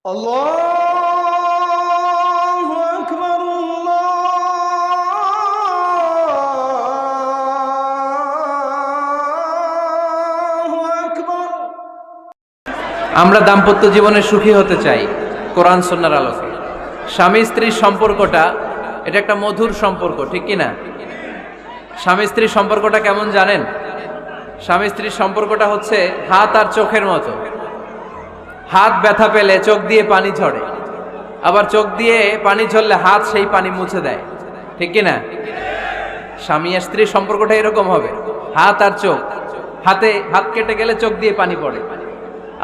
আল্লাহু আকবার, আল্লাহু আকবার। আমরা দাম্পত্য জীবনে সুখী হতে চাই কোরআন সুন্নাহর আলোকে। স্বামী স্ত্রীর সম্পর্কটা এটা একটা মধুর সম্পর্ক, ঠিক কি না? স্বামী স্ত্রীর সম্পর্কটা কেমন জানেন? স্বামী স্ত্রীর সম্পর্কটা হচ্ছে হাত আর চোখের মতো। হাত ব্যথা পেলে চোখ দিয়ে পানি ঝরে, আবার চোখ দিয়ে পানি ঝরলে হাত সেই পানি মুছে দেয়, ঠিক কি না? স্বামী আর স্ত্রীর সম্পর্কটা এরকম হবে, হাত আর চোখ। হাত কেটে গেলে চোখ দিয়ে পানি পড়ে,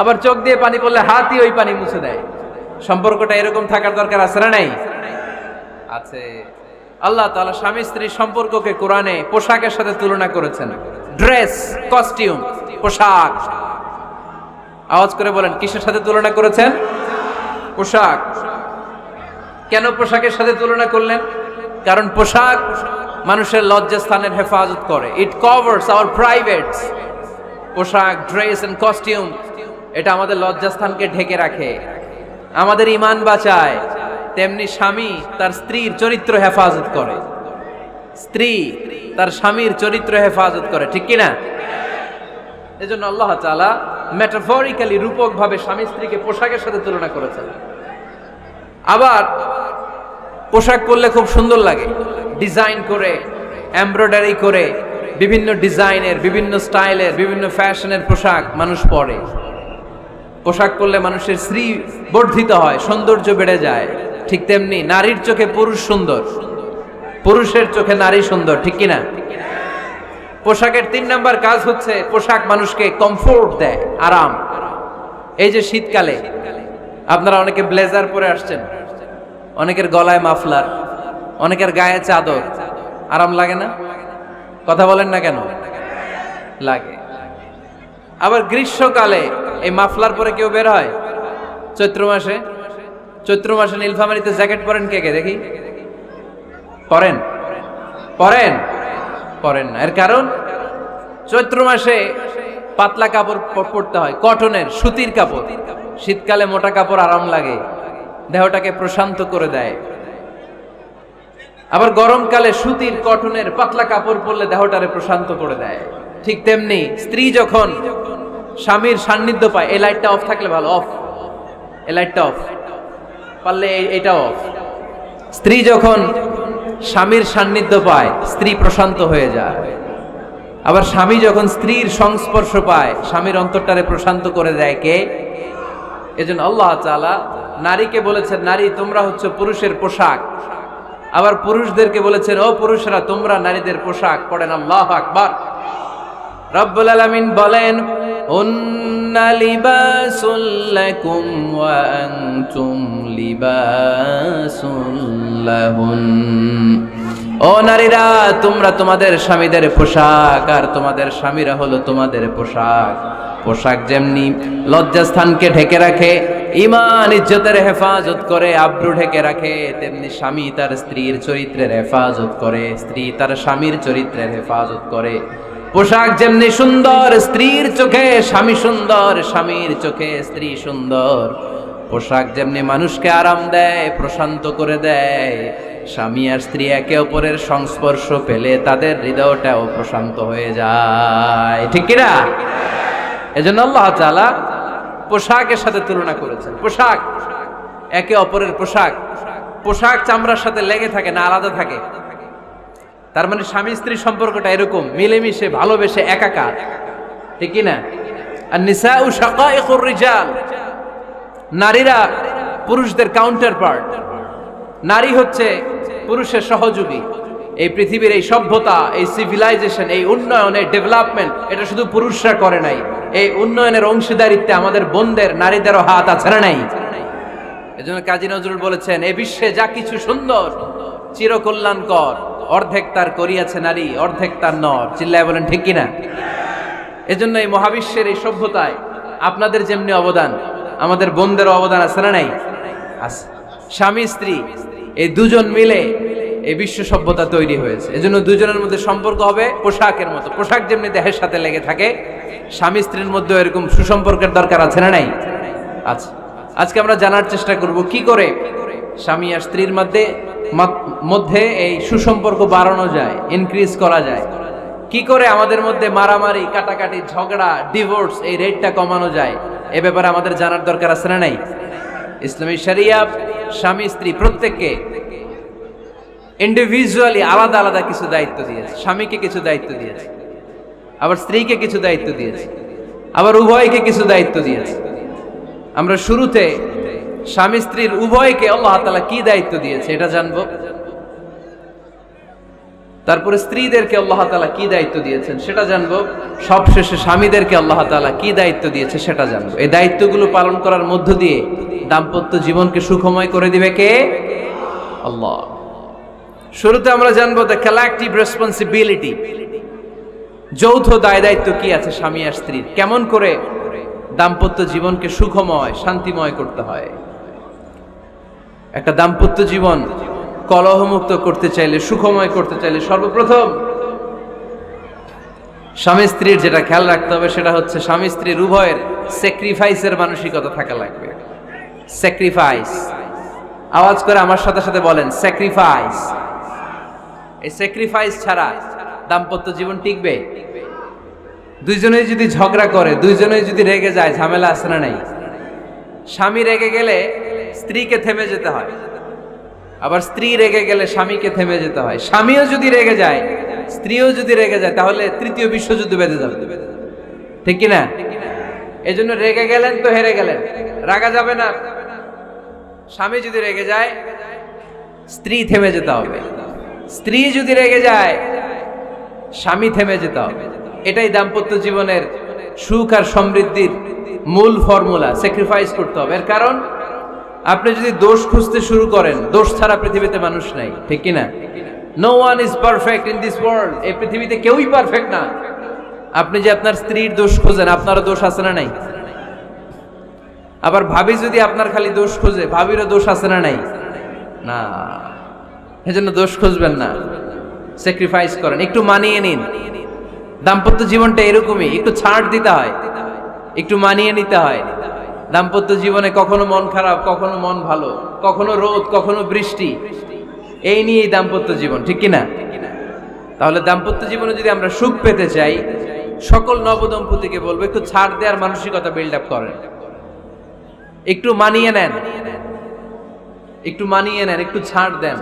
আবার চোখ দিয়ে পানি পড়লে হাতই ওই পানি মুছে দেয়। সম্পর্কটা এরকম থাকার দরকার আছে না নাই? আছে। আল্লাহ তাআলা স্বামী স্ত্রীর সম্পর্ককে কোরআনে পোশাকের সাথে তুলনা করেছেন। ড্রেস, কস্টিউম, পোশাক। আওয়াজ করে বলেন, কিসের সাথে তুলনা করেছেন? পোশাক। কেন পোশাকের সাথে তুলনা করলেন? কারণ পোশাক মানুষের লজ্জাস্থানের হেফাজত করে। ইট কভারস আওয়ার প্রাইভেটস। পোশাক, ড্রেস এন্ড কস্টিউম এটা আমাদের লজ্জাস্থানকে ঢেকে রাখে, আমাদের ঈমান বাঁচায়। তেমনি স্বামী তার স্ত্রীর চরিত্র হেফাজত করে, স্ত্রী তার স্বামীর চরিত্র হেফাজত করে, ঠিক কি না? এজন্য আল্লাহ তাআলা মেটাফরিক্যালি, রূপক ভাবে স্বামী স্ত্রীকে পোশাকের সাথে তুলনা করেছেন। আবার পোশাক পরলে খুব সুন্দর লাগে, ডিজাইন করে, এমব্রয়ডারি করে, বিভিন্ন ডিজাইনের, বিভিন্ন স্টাইলের, বিভিন্ন ফ্যাশনের পোশাক মানুষ পরে। পোশাক পরলে মানুষের শ্রী বর্ধিত হয়, সৌন্দর্য বেড়ে যায়। ঠিক তেমনি নারীর চোখে পুরুষ সুন্দর, পুরুষের চোখে নারী সুন্দর, ঠিক কিনা? পোশাকের 3 নাম্বার কাজ হচ্ছে পোশাক মানুষকে কমফোর্ট দেয়, আরাম। এই যে শীতকালে আপনারা অনেকে ব্লেজার পরে আসছেন, অনেকের গলায় মাফলার, অনেকের গায়ে চাদর, আরাম লাগে না? কথা বলেন না কেন? লাগে। আবার গ্রীষ্মকালে এই মাফলার পরে কেউ বের হয়? চৈত্র মাসে নীলফামারীতে জ্যাকেট পরেন কে কে দেখি? পরেন না। এর কারণ চৈত্র মাসে পাতলা কাপড় পরতে হয়, কটনের, সুতির কাপড়। শীতকালে মোটা কাপড় আরাম লাগে, দেহটাকে প্রশান্ত করে দেয়। আবার গরমকালে সুতির, কটনের পাতলা কাপড় পরলে দেহটারে প্রশান্ত করে দেয়। ঠিক তেমনি স্ত্রী যখন স্বামীর সান্নিধ্য পায়, এই লাইটটা অফ থাকলে ভালো, অফ, এই লাইটটা অফ, পারলে এটা অফ। স্ত্রী যখন স্বামীর সান্নিধ্য পায়, স্ত্রী প্রশান্ত হয়ে যায়। আবার স্বামী যখন স্ত্রীর সংস্পর্শ পায়, স্বামীর অন্তরটারে প্রশান্ত করে দেয় কে? এজন্য আল্লাহ তাআলা নারীকে বলেছেন, নারী তোমরা হচ্ছে পুরুষের পোশাক। আবার পুরুষদেরকে বলেছেন, ও পুরুষরা তোমরা নারীদের পোশাক। পড়েন আল্লাহু আকবার। রব্বুল আলামিন বলেন, হুন্না লিবাসুল লাকুম ওয়া আনতুম লিবাসুল লাহুন। ও নারীরা, তোমরা তোমাদের স্বামীদের পোশাক, আর তোমাদের স্বামীরা হলো তোমাদের পোশাক। পোশাক যেমনি লজ্জাস্থানকে ঢেকে রাখে, ঈমান ইজ্জতের হেফাজত করে, আব্রু ঢেকে রাখে, তেমনি স্বামী তার স্ত্রীর চরিত্রের হেফাজত করে, স্ত্রী তার স্বামীর চরিত্রের হেফাজত করে। পোশাক যেমনি সুন্দর, স্ত্রীর চোখে স্বামী সুন্দর, স্বামীর চোখে স্ত্রী সুন্দর। পোশাক যেমনি মানুষকে আরাম দেয়, প্রশান্ত করে দেয়, স্বামী আর স্ত্রী একে অপরের সংস্পর্শ পেলে তাদের হৃদয়টাও প্রশান্ত হয়ে যায়, ঠিক কিনা? এজন্য আল্লাহ তাআলা পোশাকের সাথে তুলনা করেছেন। পোশাক একে অপরের পোশাক চামড়ার সাথে লেগে থাকে না, আলাদা থাকে। তার মানে স্বামী স্ত্রীর সম্পর্কটা এরকম, মিলেমিশে ভালোবেসে একাকার, ঠিক কিনা? আর নিসাউ শাকাইকুর রিজাল, নারীরা পুরুষদের কাউন্টার পার্ট। নারী হচ্ছে পুরুষের সহযোগী। এই পৃথিবীর এই সভ্যতা, এই সিভিলাইজেশন, এই উন্নয়ন, এই ডেভেলপমেন্ট, এটা শুধু পুরুষরা করে নাই। এই উন্নয়নের অংশীদারিত্বে আমাদের বোনদের, নারীদেরও হাত আছে না নাই? এজন্য কাজী নজরুল বলেছেন, এ বিশ্বে যা কিছু সুন্দর চিরকল্যাণকর, অর্ধেক তার করিয়াছে নারী, অর্ধেক তার নর। চিল্লায় বলেন ঠিক কিনা? এজন্য এই মহাবিশ্বের এই সভ্যতায় আপনাদের যেমনি অবদান, আমাদের বোনদেরও অবদান আছে না নাই? আছে। স্বামী স্ত্রী এই দুজন মিলে এই বিশ্ব সভ্যতা তৈরি হয়েছে। এজন্য দুজনের মধ্যে সম্পর্ক হবে পোশাকের মতো। পোশাক যেমনি দেহের সাথে লেগে থাকে, স্বামী স্ত্রীর মধ্যে এরকম সুসম্পর্কের দরকার আছে না নাই? আছে। আজকে আমরা জানার চেষ্টা করব কি করে স্বামী আর স্ত্রীর মধ্যে এই সুসম্পর্ক বাড়ানো যায়, ইনক্রিজ করা যায়, কি করে আমাদের মধ্যে মারামারি, কাটাকাটি, ঝগড়া, ডিভোর্স এই রেটটা কমানো যায়। এ ব্যাপারে আমাদের জানার দরকার আছে না নাই? ইসলামী শরিয়া স্বামী স্ত্রী প্রত্যেককে ইন্ডিভিজুয়ালি আলাদা আলাদা কিছু দায়িত্ব দিয়েছে। স্বামীকে কিছু দায়িত্ব দিয়েছে, আবার স্ত্রীকে কিছু দায়িত্ব দিয়েছে, আবার উভয়কে কিছু দায়িত্ব দিয়েছে। আমরা শুরুতে স্বামী স্ত্রীর উভয়কে আল্লাহ তাআলা কি দায়িত্ব দিয়েছে এটা জানবো, তারপরে স্ত্রীদেরকে আল্লাহ তাআলা কি দায়িত্ব দিয়েছেন সেটা জানবো, সবশেষে স্বামীদেরকে আল্লাহ তাআলা কি দায়িত্ব দিয়েছে সেটা জানবো। এই দায়িত্বগুলো পালন করার মধ্য দিয়ে দাম্পত্য জীবনকে সুখময় করে দিবে কে? আল্লাহ। শুরুতে আমরা জানবো দ্য কালেকটিভ রেসপন্সিবিলিটি, যৌথ দায় দায়িত্ব কি আছে স্বামী আর স্ত্রীর, কেমন করে দাম্পত্য জীবনকে সুখময় শান্তিময় করতে হয়। একটা দাম্পত্য জীবন কলহমুক্ত করতে চাইলে, সুখময় করতে চাইলে সর্বপ্রথম স্বামী স্ত্রীর যেটা খেয়াল রাখতে হবে সেটা হচ্ছে স্বামী স্ত্রীর উভয়ের স্যাক্রিফাইসের মানসিকতা থাকা লাগবে। স্যাক্রিফাইস, আওয়াজ করে আমার সাথে সাথে বলেন স্যাক্রিফাইস। এই স্যাক্রিফাইস ছাড়া দাম্পত্য জীবন টিকবে? দুইজনেই যদি ঝগড়া করে, দুইজনেই যদি রেগে যায়, ঝামেলা আছে না নাই? স্বামী রেগে গেলে স্ত্রীকে থেমে যেতে হয়, আবার স্ত্রী রেগে গেলে স্বামীকে থেমে যেতে হয়। স্বামীও যদি রেগে যায়, স্ত্রীও যদি রেগে যায়, তাহলে তৃতীয় বিশ্বযুদ্ধ বেঁধে যাবে, ঠিক কিনা? এই জন্য রেগে গেলেন তো হেরে গেলেন, রাগা যাবে না। স্বামী যদি রেগে যায়, স্ত্রী থেমে যেতে হবে। স্ত্রী যদি রেগে যায়, স্বামী থেমে যেতে হবে। এটাই দাম্পত্য জীবনের সুখ আর সমৃদ্ধির মূল ফর্মুলা। স্যাক্রিফাইস করতে হবে। এর কারণ আপনি যদি দোষ খুঁজতে শুরু করেন, দোষ ছাড়া পৃথিবীতে মানুষ নাই, ঠিক কিনা? No one is perfect in this world. এই পৃথিবীতে কেউই পারফেক্ট না। আপনি যে আপনার স্ত্রীর দোষ খোঁজেন, আপনারও দোষ আছে না নাই? আবার ভাবি যদি আপনার খালি দোষ খোঁজে, ভাবিরও দোষ আছে না নাই? না, এজন্য দোষ খুঁজবেন না, স্যাক্রিফাইস করেন, একটু মানিয়ে নিন। দাম্পত্য জীবনটা এরকমই, একটু ছাড় দিতে হয়, একটু মানিয়ে নিতে হয়। দাম্পত্য জীবনে কখনো মন খারাপ, কখনো মন ভালো, কখনো রোদ, কখনো বৃষ্টি, এই নিয়েই দাম্পত্য জীবন, ঠিক কিনা? তাহলে দাম্পত্য জীবনে যদি আমরা সুখ পেতে চাই, সকল নবদম্পতিকে বলবো একটু ছাড় দেওয়ার মানসিকতা বিল্ড আপ করেন, একটু মানিয়ে নেন, একটু মানিয়ে নেন, একটু ছাড় দেন,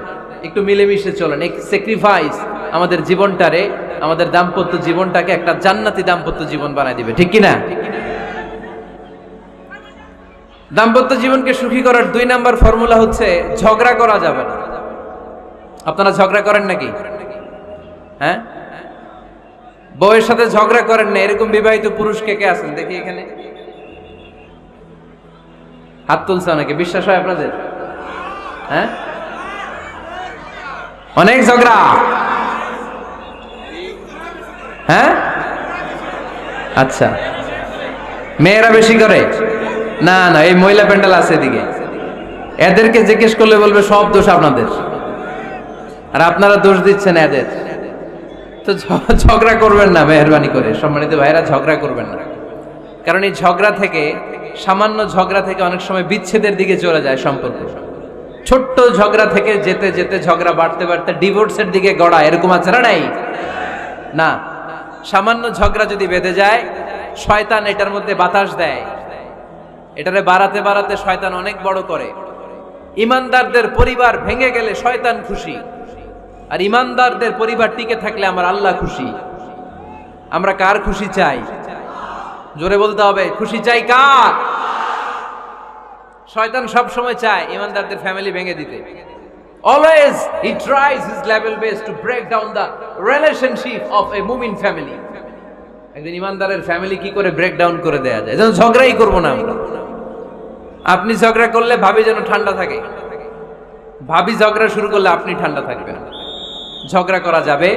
একটু মিলেমিশে চলেন। এক স্যাক্রিফাইস আমাদের জীবনটারে, আমাদের দাম্পত্য জীবনটাকে একটা জান্নাতি দাম্পত্য জীবন বানায় দিবে, ঠিক কিনা? দাম্পত্য জীবনকে সুখী করার 2 নাম্বার ফর্মুলা হচ্ছে ঝগড়া করা যাবে না। আপনারা ঝগড়া করেন নাকি? হ্যাঁ, বউয়ের সাথে ঝগড়া করেন না এরকম বিবাহিত পুরুষ কে কে আছেন দেখি এখানে? হাত তুলছে অনেকে, বিশ্বাস হয় আপনাদের? হ্যাঁ, অনেক ঝগড়া। হ্যাঁ, আচ্ছা, মেয়েরা বেশি করে? না না, এই মহিলা প্যান্ডেল আছে এদিকে, এদেরকে জিজ্ঞেস করলে বলবে সব দোষ আপনাদের, আর আপনারা দোষ দিচ্ছেন এদের। তো ঝগড়া করবেন না মেহরবানি করে, সম্মানিত ভাইরা, ঝগড়া করবেন না। কারণ এই ঝগড়া থেকে, সামান্য ঝগড়া থেকে অনেক সময় বিচ্ছেদের দিকে চলে যায় সম্পর্ক। ছোট্ট ঝগড়া থেকে যেতে যেতে ঝগড়া বাড়তে বাড়তে ডিভোর্সের দিকে গড়া, এরকম আছে না নাই? না, সামান্য ঝগড়া যদি বেঁধে যায়, শয়তান এটার মধ্যে বাতাস দেয়, এটারে বাড়াতে বাড়াতে শয়তান অনেক বড় করে। ইমানদারদের পরিবার ভেঙে গেলে শয়তান খুশি, আর ইমানদারদের পরিবার টিকে থাকলে আমার আল্লাহ খুশি। আমরা কার খুশি চাই? জোরে বলতে হবে, খুশি চাই কার? শয়তান সব সময় চায় ইমানদারদের ফ্যামিলি ভেঙে দিতে। Always he tries his level best to break down the relationship of a mu'min family. একজন ইমানদারের ফ্যামিলি কি করে ব্রেক ডাউন করে দেয়া যায়? যেন ঝগড়াই করব না আমরা। আপনি ঝগড়া করলে ভাবি যেন ঠান্ডা থাকে, ভাবি ঝগড়া শুরু করলে আপনি ঠান্ডা থাকবেন। ঝগড়া করা যাবে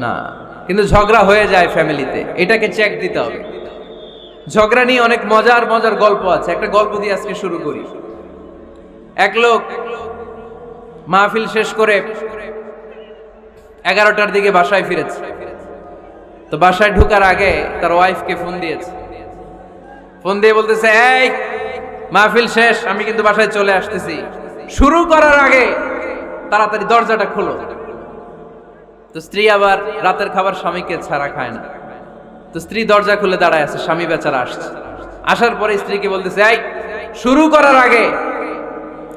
না, কিন্তু ঝগড়া হয়ে যায় ফ্যামিলিতে, এটাকে চেক দিতে হবে। ঝগড়া নিয়ে অনেক মজার মজার গল্প আছে। একটা গল্প দিয়ে আজকে শুরু করি। এক লোক মাহফিল শেষ করে 11টার দিকে বাসায় ফিরেছে। তো বাসায় ঢোকার আগে তার ওয়াইফকে ফোন দিয়েছে। ফোন দিয়ে বলতেছে, এই মাহফিল শেষ, আমি কিন্তু বাসায় চলে আসতেছি। শুরু করার আগে তাড়াতাড়ি দরজাটা খোলো। তো স্ত্রী আবার রাতের খাবার স্বামীকে ছাড়া খায় না। তো স্ত্রী দরজা খুলে দাঁড়ায় আছে, স্বামী বেচারা আসছে। আসার পরে স্ত্রীকে বলতেছে, এই শুরু করার আগে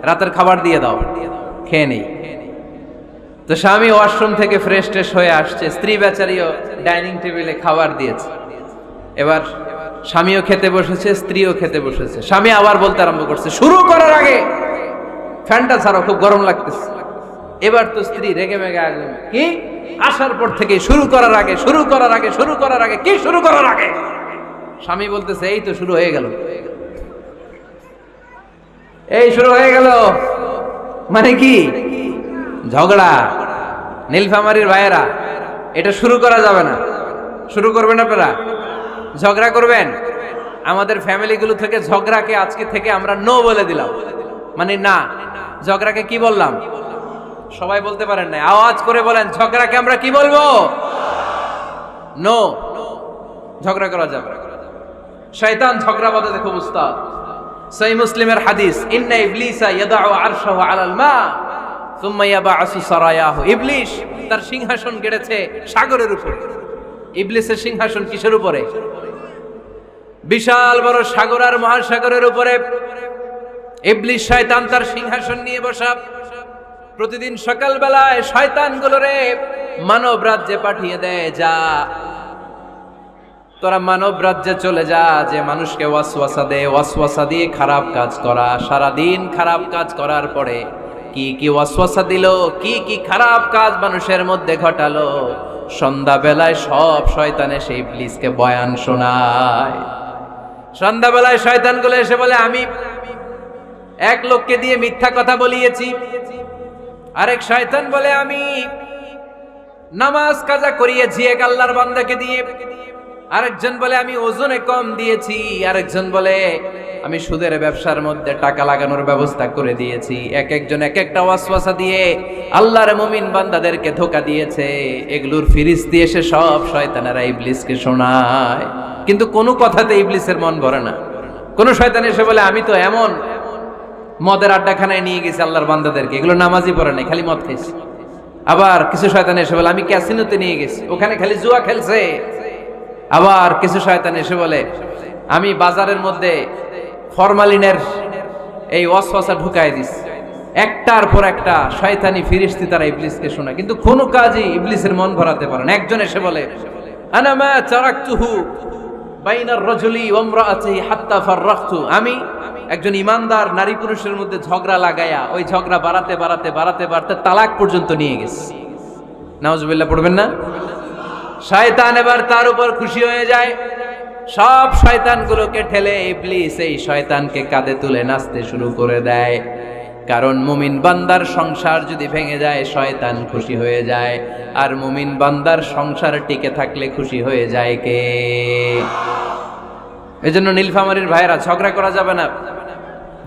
রাতের খাবার দিয়ে দাও, খেয়ে নেই। তো স্বামী ওয়াশরুম থেকে ফ্রেশ ট্রেশ হয়ে আসছে, স্ত্রী বেচারিও ডাইনিং টেবিলে খাবার দিয়েছে। এবার স্বামীও খেতে বসেছে, স্ত্রীও খেতে বসেছে। স্বামী আবার বলতে আরম্ভ করছে, শুরু করার আগে ফ্যানটা ছাড়ো, খুব গরম লাগতেছে। এবার তো স্ত্রী রেগে মেগে আগুন, কি আসার পর থেকে শুরু করার আগে, শুরু করার আগে, শুরু করার আগে, কি শুরু করার আগে? স্বামী বলতেছে, এই তো শুরু হয়ে গেল, এই শুরু হয়ে গেল। মানে কি? ঝগড়া। নীলফামারীর ভাইয়েরা, এটা শুরু করা যাবে না। শুরু করবেন আপনারা? ঝগড়া করবেন? আমাদের ফ্যামিলিগুলো থেকে ঝগড়াকে আজকে থেকে আমরা নো বলে দিলাম। মানে না, ঝগড়াকে কি বললাম? সবাই বলতে পারেন না, আওয়াজ করে বলেন, ঝগড়াকে আমরা কি বলবো? নো। ঝগড়া করা যাবে। শয়তান ঝগড়া বাঁধাতে খুব উস্তাদ। সহিহ মুসলিমের হাদিস, ইন্না ইবলিসা ইয়াদাউ আরশাহু আলাল মা সুম্মা ইয়াবআসু সারায়াহু। ইবলিস তার সিংহাসন গেড়েছে সাগরের উপরে। ইবলিসের সিংহাসন কিসের উপরে? বিশাল বড় সাগর আর মহাসাগরের উপরে ইবলিস শয়তান তার সিংহাসন নিয়ে বসা। প্রতিদিন সকালবেলায় শয়তানগুলোরে মানব রাজ্যে পাঠিয়ে দেয়, যা তোরা মানব রাজ্যে চলে যা, যে মানুষকে ওয়াসওয়াসা দেয়, ওয়াসওয়াসা দিয়ে খারাপ কাজ করা। সারাদিন খারাপ কাজ করার পরে কি কি ওয়াসওয়াসা দিল, কি কি খারাপ কাজ মানুষের মধ্যে ঘটালো, সন্ধ্যাবেলায় সব শয়তান এসে ইবলিসকে বয়ান শোনায়। সন্ধ্যাবেলায় শয়তানগুলো এসে বলে, আমি এক লোককে দিয়ে মিথ্যা কথা বলিয়েছি। আরেক শয়তান বলে, আমি নামাজ কাজা করিয়েছি এক আল্লাহর বান্দাকে দিয়ে। আরেকজন বলে, আমি ওজনে কম দিয়েছি। আরেকজন বলে, আমি সুদের ব্যবসার মধ্যে টাকা লাগানোর ব্যবস্থা করে দিয়েছি। এক একজন এক একটা ওয়াসওয়াসা দিয়ে আল্লাহর মুমিন বান্দাদেরকে ধোঁকা দিয়েছে। এগুলোর ফিরিস্তি এসে সব শয়তানেরা ইবলিসকে শোনায়, কিন্তু কোনো কথাতে ইবলিসের মন ভরে না। কোন শয়তান এসে বলে, আমি তো এমন মদের আড্ডাখানায় নিয়ে গেছি আল্লাহর বান্দাদেরকে, এগুলো নামাজই পড়ে নাই, খালি মদ খেয়েছে। আবার কিছু শয়তান এসে বলে, আমি ক্যাসিনোতে নিয়ে গেছি, ওখানে খালি জুয়া খেলছে। আবার কিছু শয়তান এসে বলে, আমি বাজারের মধ্যে ফরমালিনের এই ওয়াসওয়াসা ঢুকাই দিস। একটার পর একটা শয়তানি ফিরিস্তি তারা ইবলিসকে শোনায়, কিন্তু কোনো কাজই ইবলিসের মন ভরাতে পারে না। একজন এসে বলে, আনা মা তারাকতুহু বাইনার রাজুলি ওয়া ইমরাআতিহি হাত্তা ফাররাকতু। আমি একজন ইমানদার নারী পুরুষের মধ্যে ঝগড়া লাগায়া ওই ঝগড়া বাড়াতে বাড়াতে বাড়াতে বাড়াতে তালাক পর্যন্ত নিয়ে গেছে। নাউজুবিল্লাহ পড়বেন না? শয়তান এবার তার উপর খুশি হয়ে যায়। সব শয়তানগুলোকে ঠেলে ইবলিস এই শয়তানকে কাঁধে তুলে নাচতে শুরু করে দেয়। কারণ মুমিন বান্দার সংসার যদি ভেঙে যায় শয়তান খুশি হয়ে যায়, আর মুমিন বান্দার সংসার টিকে থাকলে খুশি হয়ে যায় কে? এজন্য নীলফামারীর ভাইয়েরা, ঝগড়া করা যাবে না।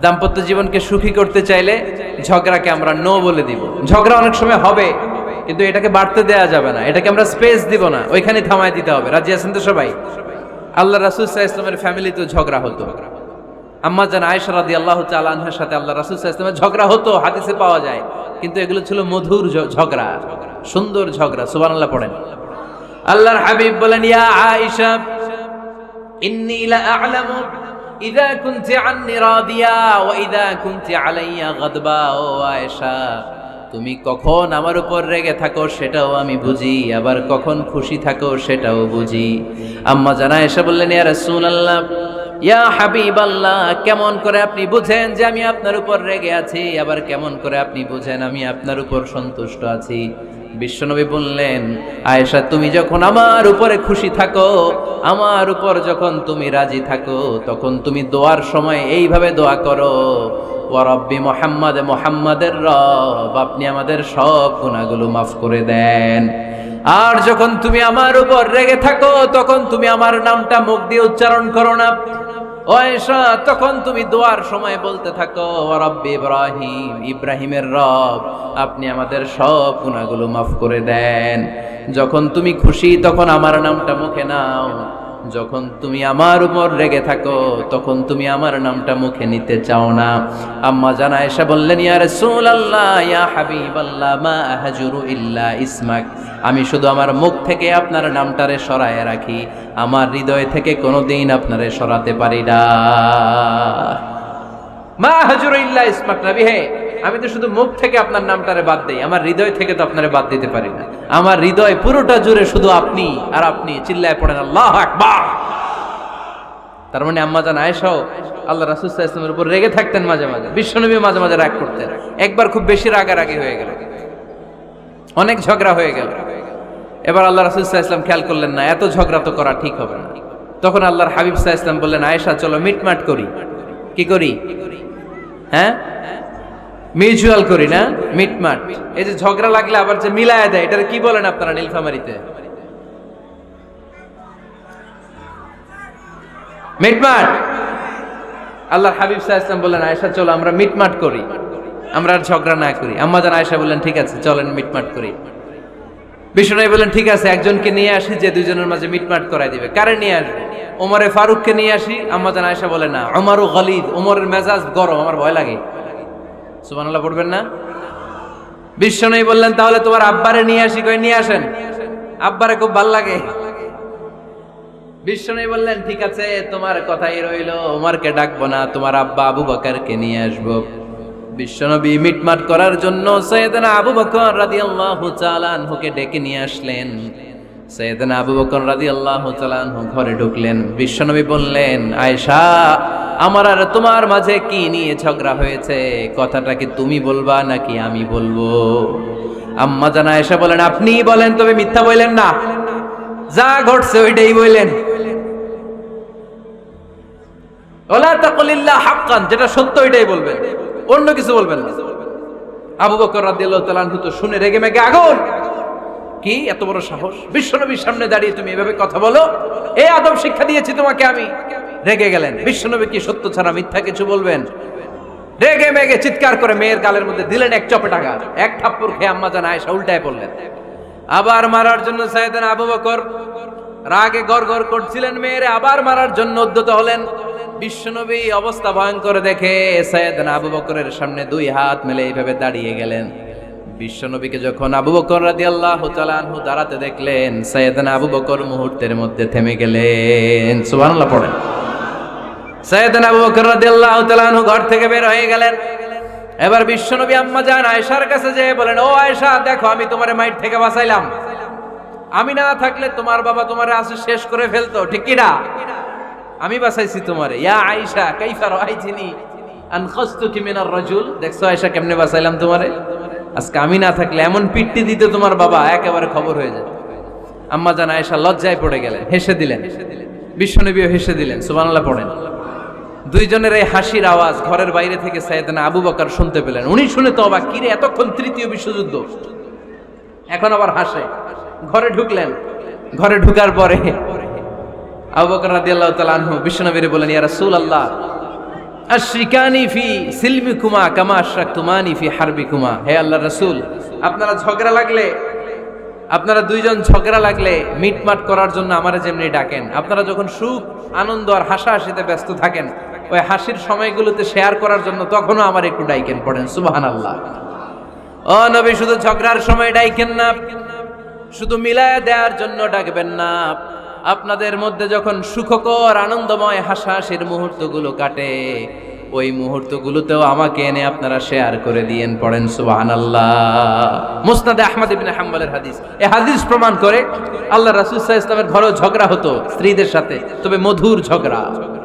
দাম্পত্য জীবনকে সুখী করতে চাইলে ঝগড়াকে আমরা নো বলে দিব। ঝগড়া অনেক সময় হবে, কিন্তু এটাকে বাড়তে দেয়া যাবে না, এটাকে আমরা স্পেস দিব না, ওইখানে থামায় দিতে হবে। রাজি আছেন তো সবাই? আল্লাহ রাসূল সাল্লাল্লাহু আলাইহি ওয়াসাল্লামের ফ্যামিলিতে ঝগড়া হতো। আম্মা জান আয়েশা রাদিয়াল্লাহু তাআলা আনহার সাথে আল্লাহ রাসূল সাল্লাল্লাহু আলাইহি ওয়াসাল্লামের ঝগড়া হতো, হাদিসে পাওয়া যায়। কিন্তু এগুলো ছিল মধুর ঝগড়া, সুন্দর ঝগড়া। সুবহানাল্লাহ পড়েন। আল্লাহর হাবিব বলেন, ইয়া আয়েশা ইন্নী লা আ'লামু ইযা কুনতি আন্নী রাদিয়া ওয়া ইযা কুনতি আলাইয়া গাদবা। ও আয়েশা, তুমি কখন আমার উপর রেগে থাকো সেটাও আমি বুঝি, আবার কখন খুশি থাকো সেটাও বুঝি। আম্মা জান আয়েশা বললেন, ইয়া রাসূলুল্লাহ, ইয়া হাবিবাল্লাহ, কেমন করে আপনি বুঝেন যে আমি আপনার উপর রেগে আছি, আবার কেমন করে আপনি বুঝেন আমি আপনার উপর সন্তুষ্ট আছি? বিশ্বনবী বললেন, আয়েশা, তুমি যখন আমার উপরে খুশি থাকো, আমার উপর যখন তুমি রাজি থাকো, তখন তুমি দোয়ার সময় এইভাবে দোয়া করো, ওয়া রব্বি মুহাম্মাদ, মুহাম্মাদের রব, আপনি আমাদের সব গুনাহগুলো মাফ করে দেন। আর যখন তুমি আমার উপর রেগে থাকো, তখন তুমি আমার নামটা মুখ দিয়ে উচ্চারণ করো না। ও আয়েশা, তখন তুমি দোয়ার সময় বলতে থাকো, ওয়া রব্বি ইব্রাহিম, ইব্রাহিমের রব, আপনি আমাদের সব গুনাহগুলো মাফ করে দেন। যখন তুমি খুশি তখন আমার নামটা মুখে নাও, যখন তুমি আমার উপর রেগে থাকো তখন তুমি আমার নামটা মুখে নিতে চাও না। আম্মা জান আয়েশা বললেন, ইয়া রাসূলুল্লাহ ইয়া হাবিবাল্লাহ মা আহজুরু ইল্লা ইসমাক, আমি শুধু আমার মুখ থেকে আপনার নামটারে সরায় রাখি, আমার হৃদয় থেকে কোনোদিন আপনারে সরাতে পারি না। মা আহজুরু ইল্লা ইসমাক, নবী হে, আমি তো শুধু মুখ থেকে আপনার নামটারে বাদ দেই, আমার হৃদয় থেকে তো আপনারে বাদ দিতে পারি না। আমার হৃদয় পুরোটা জুড়ে শুধু আপনি আর আপনি। চিল্লায় পড়েন আল্লাহু আকবার। তার মানে আম্মা জান আয়েশাও আল্লাহ রাসূল সাল্লাল্লাহু আলাইহি ওয়াসাল্লামের উপর রেগে থাকতেন মাঝে মাঝে, বিশ্বনবী মাঝে মাঝে রাগ করতেন। একবার খুব বেশি রাগারাগি হয়ে গেল, অনেক ঝগড়া হয়ে গেল। এবার আল্লাহ রাসূল সাল্লাল্লাহু আলাইহি ওয়াসাল্লাম খেয়াল করলেন না, এত ঝগড়া তো করা ঠিক হবে না। তখন আল্লাহর হাবিব সাল্লাল্লাহু আলাইহি ওয়াসাল্লাম বললেন, আয়েশা চলো মিটমাট করি। কি করি? হ্যাঁ, মিউচুয়াল করি না, মিটমাট। এই যে ঝগড়া লাগলে আবার যে মিলায়া দেয়, এটার কি বলেন আপনারা নীলফামারীতে? মিটমাট। আল্লাহর হাবিব সাল্লাল্লাহু আলাইহি ওয়াসাল্লাম বললেন, আয়েশা চলো আমরা মিটমাট করি, আমরা আর ঝগড়া না করি। আম্মা জান আয়েশা বললেন, ঠিক আছে চলেন মিটমাট করি। বিষ্ণু বললেন, ঠিক আছে একজনকে নিয়ে আসি যে দুইজনের মাঝে মিটমাট করাই দিবে। কারে নিয়ে আসবো? ওমরে ফারুককে নিয়ে আসি। আম্মা জান আয়েশা বলে, না, ওমরু গলিদ, ওমরের মেজাজ গরম, আমার ভয় লাগে। সুবহানাল্লাহ পড়বেন না? বিষ্ণু বললেন, তাহলে তোমার আব্বারে নিয়ে আসি। কই নিয়ে আসেন, আব্বারে খুব ভাল লাগে। বিষ্ণু বললেন, ঠিক আছে তোমার কথাই রইলো, ওমরকে ডাকবো না, তোমার আব্বা আবু বকরকে নিয়ে আসবো। বিশ্বনবী মিটমাট করার জন্য সাইয়েদনা আবু বকর রাদিয়াল্লাহু তাআলা আনহুকে ডেকে নিয়ে আসলেন। সাইয়েদনা আবু বকর রাদিয়াল্লাহু তাআলা আনহু ঘরে ঢুকলেন। বিশ্বনবী বললেন, আয়েশা আমার আর তোমার মাঝে কি নিয়ে ঝগড়া হয়েছে, কথাটা কি তুমি বলবা নাকি আমি বলবো? আম্মা জান আয়েশা বলেন, আপনিই বলেন, তবে মিথ্যা বললেন না, যা ঘটছে ওইটাই বললেন। ওয়ালা তাকুলিল্লাহ হাক্কান, যেটা সত্য ওইটাই বলবেন, অন্য কিছু বলবেন না। আবু বকর রাদিয়াল্লাহু তাআলা আনহু তো শুনে রেগে মেগে আগুন। কি এত বড় সাহস, বিশ্বনবীর সামনে দাঁড়িয়ে তুমি এভাবে কথা বলো? এই আদব শিক্ষা দিয়েছি তোমাকে আমি। রেগে গেলেন। বিশ্বনবী কি সত্য ছাড়া মিথ্যা কিছু বলবেন? রেগে মেগে চিৎকার করে মেয়ের গালের মধ্যে দিলেন এক চপেটাঘাত। এক থাপ্পড় খেয়ে আম্মা জান আয়েশা উল্টায় পড়লেন। আবার মারার জন্য সাইয়েদনা আবু বকর রাগে গড়গড় করছিলেন, মেয়েরে আবার মারার জন্য উদ্যত হলেন। বিশ্বনবী অবস্থা ভয়ঙ্কর দেখে সাইয়েদনা আবু বকরের সামনে দুই হাত মেলে এইভাবে দাঁড়িয়ে গেলেন। বিশ্বনবীকে যখন আবু বকর রাদিয়াল্লাহু তাআলা আনহু দাঁড়াতে দেখলেন, সাইয়েদনা আবু বকর মুহূর্তের মধ্যে থেমে গেলেন। সুবহানাল্লাহ পড়েন। সাইয়েদনা আবু বকর রাদিয়াল্লাহু তাআলা আনহু ঘর থেকে বের হয়ে গেলেন। এবার বিশ্বনবী আম্মা জান আয়েশার কাছে যেয়ে বলেন, ও আয়েশা দেখো, আমি তোমারে মাইর থেকে বাঁচাইলাম। আমি না থাকলে তোমার বাবা তোমারে আসে শেষ করে ফেলতো, ঠিক কি না? আমি বাঁচাইছি তোমারে। ইয়া আয়েশা কাইফা রাআইতিনি আনকাসতুকি মিনার রাজুল, দেখছো আয়েশা কেমনে বাঁচাইলাম তোমারে? আজকে আমি না থাকলে এমন পিট্টি দিতে তোমার বাবা, একেবারে খবর হয়ে যেত। আম্মা জান আয়েশা লজ্জায় পড়ে গেলেন, হেসে দিলেন। বিশ্বনবীও হেসে দিলেন। সুবহানাল্লাহ পড়েন। দুইজনের এই হাসির আওয়াজ ঘরের বাইরে থেকে সাইয়েদনা আবু বকর শুনতে পেলেন। উনি শুনে তো অবাক, কিরে এতক্ষণ তৃতীয় বিশ্বযুদ্ধ, এখন আবার হাসে। ঘরে ঢুকলেন। ঘরে ঢুকার পরে আবু বকর রাদিয়াল্লাহু তাআলা আনহু বিশ্বনবীরে বলেন, ইয়া রাসূলুল্লাহ আশরিকানি ফি সিলমিকুমা কামা আশরাকতুমানি ফি হারবিকুমা। হে আল্লাহর রাসূল, আপনারা দুইজন ঝগড়া লাগলে মিটমাট করার জন্য আমারে যেমনি ডাকেন, আপনারা যখন সুখ আনন্দ আর হাসাহাসিতে ব্যস্ত থাকেন, ওই হাসির সময়গুলোতে শেয়ার করার জন্য তখনও আমার একটু ডাইকেন। পড়েন সুবহানাল্লাহ। ও নবী, শুধু ঝগড়ার সময় ডাইকেন না, শুধু মিলায়া দেওয়ার জন্য ডাকবেন না। আপনাদের মধ্যে যখন সুখকর আনন্দময় হাসাহাসির মুহূর্তগুলো কাটে, ওই মুহূর্তগুলোতেও আমাকে এনে আপনারা শেয়ার করে দিয়েন। পড়েন সুবহানাল্লাহ। মুসনাদে আহমদ ইবনে হাম্বলের হাদিস। এই হাদিস প্রমাণ করে আল্লাহ রাসূল সাল্লাল্লাহু আলাইহি ওয়াসাল্লামের ঘরেও ঝগড়া হতো স্ত্রীদের সাথে, তবে মধুর ঝগড়া,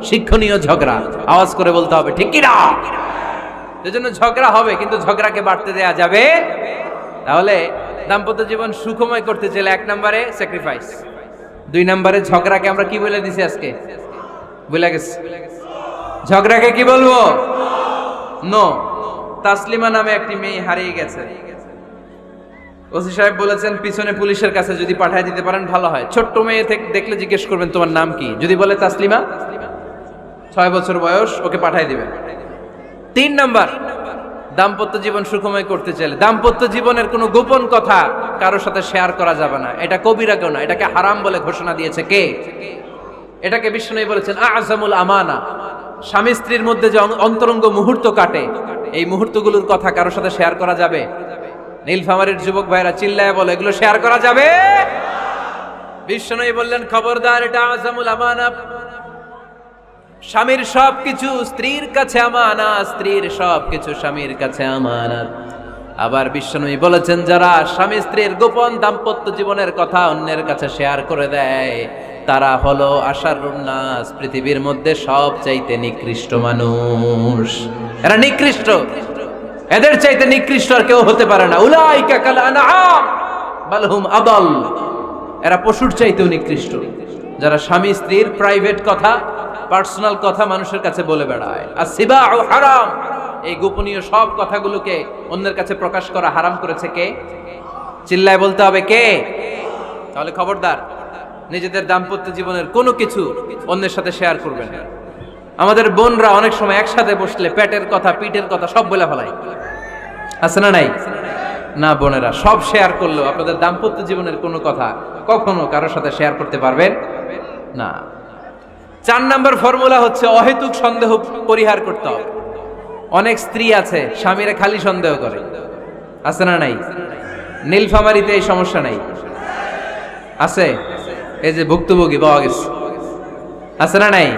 শিক্ষণীয় ঝগড়া। আওয়াজ করে বলতে হবে, ঠিক কি না? এজন্য ঝগড়া হবে, কিন্তু ঝগড়াকে বাড়তে দেয়া যাবে। তাহলে দাম্পত্য জীবন সুখময় করতে চাইলে 1 নম্বরে স্যাক্রিফাইস, 2 নম্বরে ঝগড়াকে আমরা কি বলে দিছি আজকে? ভুলে গেছি। ঝগড়াকে কি বলবো? নো। তাসলিমা নামে একটি মেয়ে হারিয়ে গেছে। ওসি সাহেব বলেছেন পিছনে পুলিশের কাছে যদি পাঠিয়ে দিতে পারেন ভালো হয়। ছোট্ট মেয়ে দেখলে জিজ্ঞেস করবেন তোমার নাম কি, যদি বলে তাসলিমা, 6 বছর বয়স, ওকে পাঠিয়ে দিবেন। 3 নাম্বার, দাম্পত্য জীবন সুখময় করতে চাইলে দাম্পত্য জীবনের কোনো গোপন কথা কারোর সাথে শেয়ার করা যাবে না। এটা কবিরা গুনাহ, এটাকে হারাম বলে ঘোষণা দিয়েছে কে? এটাকে বিষ্ণু বলেছেন আযমুল আমানা। স্বামী স্ত্রীর মধ্যে যে অন্তরঙ্গ মুহূর্ত কাটে, এই মুহূর্তগুলোর কথা কারোর সাথে শেয়ার করা যাবে? নীলফামারীর যুবক ভাইরা চিল্লায় বলে, এগুলো শেয়ার করা যাবে? বিষ্ণু বললেন খবরদার, এটা আযমুল আমানা। স্বামীর সবকিছু স্ত্রীর কাছে আমানত, স্ত্রীর সবকিছু স্বামীর কাছে আমানত। আবার বিষ্ণু বলেছেন, যারা স্বামী স্ত্রীর গোপন দাম্পত্য জীবনের কথা অন্যের কাছে শেয়ার করে দেয়, তারা হলো আশারুন নাস, পৃথিবীর মধ্যে সবচাইতে নিকৃষ্ট মানুষ। এরা নিকৃষ্ট, এদের চাইতে নিকৃষ্ট আর কেউ হতে পারে না। উলাইকা কাল আনআম বাল হুম আদাল। এরা পশুর চাইতেও নিকৃষ্ট, যারা স্বামী স্ত্রীর প্রাইভেট কথা, পার্সোনাল কথা মানুষের কাছে বলে বেড়ায়। আর সিবাউ হারাম, এই গোপনীয় সব কথাগুলোকে অন্যের কাছে প্রকাশ করা হারাম করেছে কে? চিল্লায় বলতে হবে কে? তাহলে খবরদার, নিজেদের দাম্পত্য জীবনের কোনো কিছু অন্যের সাথে শেয়ার করবেন না। আমাদের বোনরা অনেক সময় একসাথে বসলে পেটের কথা, পিঠের কথা সব বলে ফেলায়, আছে না নাই? না বোনেরা, সব শেয়ার করলেও আপনাদের দাম্পত্য জীবনের কোনো কথা কখনো কারোর সাথে শেয়ার করতে পারবেন না। 4 নম্বর ফর্মুলা হচ্ছে অহেতুক সন্দেহ পরিহার করতে হবে। অনেক স্ত্রী আছে স্বামীরা খালি সন্দেহ করে, আছে না নাই? নীলফামারীতে এই সমস্যা নাই, আছে? এই যে ভুক্তভোগী পাওয়া গেছে, আছে না নাই?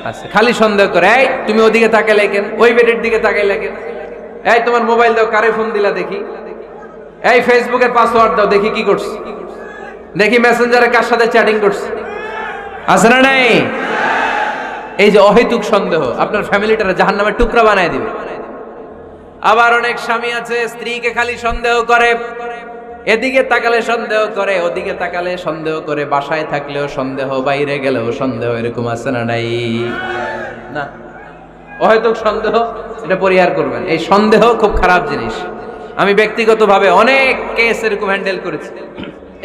আছে, খালি সন্দেহ করে। এই তুমি ওদিকে তাকাইলে কেন, ওই বেডের দিকে তাকাইলে কেন, এই তোমার মোবাইল দাও, কারে ফোন দিলা দেখি, এই ফেসবুকের পাসওয়ার্ড দাও দেখি কি করছে, দেখি মেসেঞ্জারে কার সাথে চ্যাটিং করছে, আছে না নাই? এই যে অহেতুক সন্দেহ আপনার ফ্যামিলিটারে জাহান্নামের টুকরা বানায় দিবে। আবার অনেক স্বামী আছে স্ত্রীকে খালি সন্দেহ করে, এদিকে তাকালে সন্দেহ করে, ওদিকে তাকালে সন্দেহ করে, বাসায় থাকলেও সন্দেহ, বাইরে গেলেও সন্দেহ, এরকম আছে না নাই? না, অহেতুক সন্দেহ এটা পরিহার করবেন। এই সন্দেহ খুব খারাপ জিনিস। আমি ব্যক্তিগতভাবে অনেক কেস এরকম হ্যান্ডেল করেছি।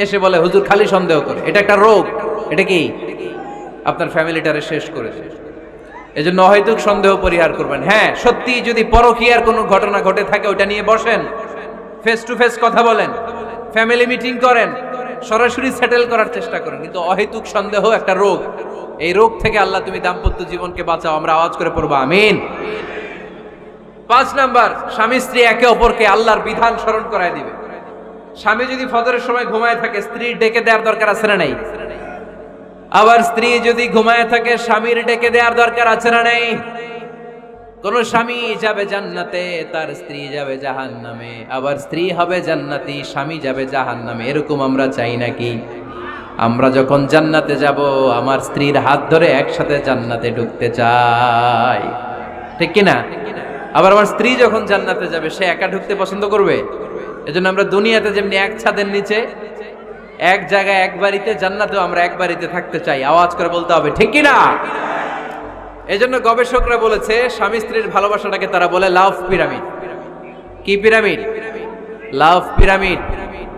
এসে বলে হুজুর খালি সন্দেহ করে, এটা একটা রোগ। এটা কি? আপনার ফ্যামিলিটারে শেষ করেছে। এজন্য অহেতুক সন্দেহ পরিহার করবেন। হ্যাঁ, সত্যি যদি পরকীয়ার কোনো ঘটনা ঘটে থাকে ওটা নিয়ে বসেন, ফেস টু ফেস কথা বলেন, ফ্যামিলি মিটিং করেন, সরাসরি সেটেল করার চেষ্টা করেন। কিন্তু অহেতুক সন্দেহ একটা রোগ। এই রোগ থেকে আল্লাহ তুমি দাম্পত্য জীবনকে বাঁচাও। আমরা আওয়াজ করে পড়বো আমিন। 5 নাম্বার, স্বামী স্ত্রী একে অপরকে আল্লাহর বিধান স্মরণ করায় দিবে। স্বামী যদি ফজরের সময় ঘুমায় থাকে, স্ত্রীর ডেকে দেওয়ার দরকার আছে না নাই? আবার স্ত্রী যদি ঘুমায় থাকে, স্বামীর ডেকে দেওয়ার দরকার আছে না নাই? কোন স্বামী যাবে জান্নাতে, তার স্ত্রী যাবে জাহান্নামে। আবার স্ত্রী হবে জান্নাতি, স্বামী যাবে জাহান্নামে। এরকম আমরা চাই নাকি? আমরা যখন জান্নাতে যাব, আমার স্ত্রীর হাত ধরে একসাথে জান্নাতে ঢুকতে চাই, ঠিক কিনা? আবার আমার স্ত্রী যখন জান্নাতে যাবে, সে একা ঢুকতে পছন্দ করবে? এজন্য আমরা দুনিয়াতে যেমনি এক ছাদের নিচে, এক জায়গায়, এক বাড়িতে, জান্নাতেও আমরা এক বাড়িতে থাকতে চাই। আওয়াজ করে বলতে হবে ঠিক কিনা? এজন্য গবেষকরা বলেছে, স্বামী স্ত্রীর ভালোবাসাটাকে তারা বলে লাভ পিরামিড। কি পিরামিড? লাভ পিরামিড।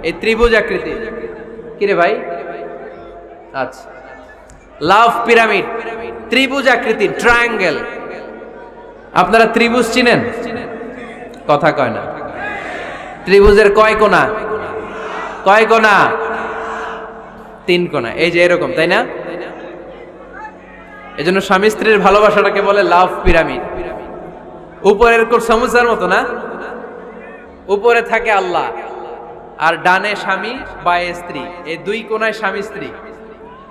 এই ত্রিভুজ আকৃতি। কি রে ভাই? আচ্ছা, লাভ পিরামিড, ত্রিভুজ আকৃতি, ট্রায়াঙ্গেল। আপনারা ত্রিভুজ চিনেন? কথা কয় না। ত্রিভুজের কয় কোণা? কয় কোণা? 3 কোণা। এই যে এরকম, তাই না? এজন্য স্বামী স্ত্রীর ভালোবাসাটাকে বলে লাভ পিরামিড। উপরের সমুচার মতো না, উপরে থাকে আল্লাহ, আর ডানে স্বামী, বায়ে স্ত্রী। এই 2 কোণায় স্বামী স্ত্রী,